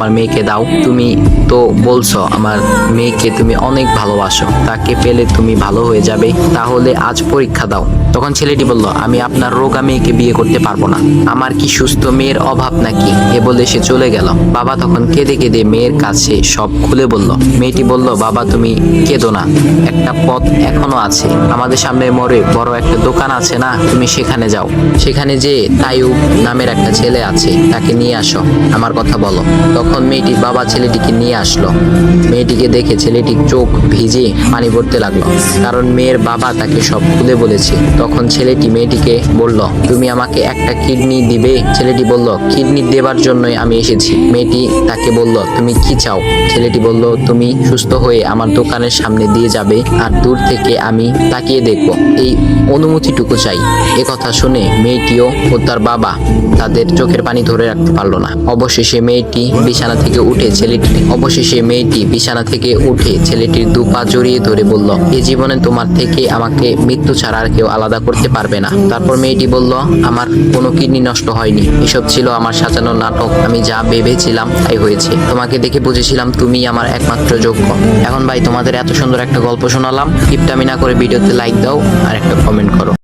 আমার মেয়েকে দাও। তুমি তো বলছো আমার মেয়েকে তুমি অনেক ভালোবাসো, তাকে পেলে তুমি ভালো হয়ে যাবে, তাহলে আজ পরীক্ষা দাও। তখন ছেলেটি বলল, আমি আপনার রোগা মেয়েকে বিয়ে করতে পারবো না, আমার কি সুস্থ মেয়ের অভাব নাকি? এ বলে সে চলে গেল। বাবা তখন কেঁদে কেঁদে মেয়ের কাছে সব খুলে বলল। মেয়েটি বলল, বাবা তুমি কেঁদো না, একটা পথ এখনো আছে, আমাদের সামনে মোড়ে বড় একটা দোকান আছে না, তুমি সেখানে যাও, সেখানে যে তাইয়ুব নামের একটা ছেলে আছে, তাকে নিয়ে আসো, আমার কথা বলো। তখন মেয়েটির বাবা ছেলেটিকে নিয়ে আসলো। মেয়েটিকে দেখে ছেলেটির চোখ ভিজে পানি পড়তে লাগলো, কারণ মেয়ের বাবা তাকে সব খুলে বলেছে। তখন ছেলেটি মেয়েটিকে বলল, তুমি আমাকে একটা কিডনি দিবে? ছেলেটি বলল, কিডনি দেবার জন্যই আমি এসেছি। মেয়েটি তাকে বলল, তুমি কি চাও? ছেলেটি বলল, তুমি সুস্থ হয়ে আমার দোকানের সামনে দিয়ে যাবে, আর দূর থেকে আমি তাকিয়ে দেখব, এই অনুমতিটুকু চাই। এ কথা শুনে মেয়েটিও ও তার বাবা তাদের চোখের পানি ধরে রাখতে পারলো না। অবশেষে মেয়েটি বিছানা থেকে উঠে ছেলেটির দুপা জড়িয়ে ধরে বলল, এই জীবনে তোমার থেকে আমাকে মৃত্যু ছাড়া আর কেউ আলাদা করতে পারবে না। তারপর মেয়েটি বলল, আমার কোনো কিডনি নষ্ট হয়নি, এসব ছিল আমার সাজানো নাটক, আমি যা ভেবেছিলাম তাই হয়েছে, তোমাকে দেখে বুঝেছিলাম তুমি আমার একমাত্র যোগ্য। এখন ভাই তোমাদের এত সুন্দর একটা গল্প শোনালাম, কিপটামি না করে ভিডিওতে লাইক দাও আর একটা কমেন্ট করো।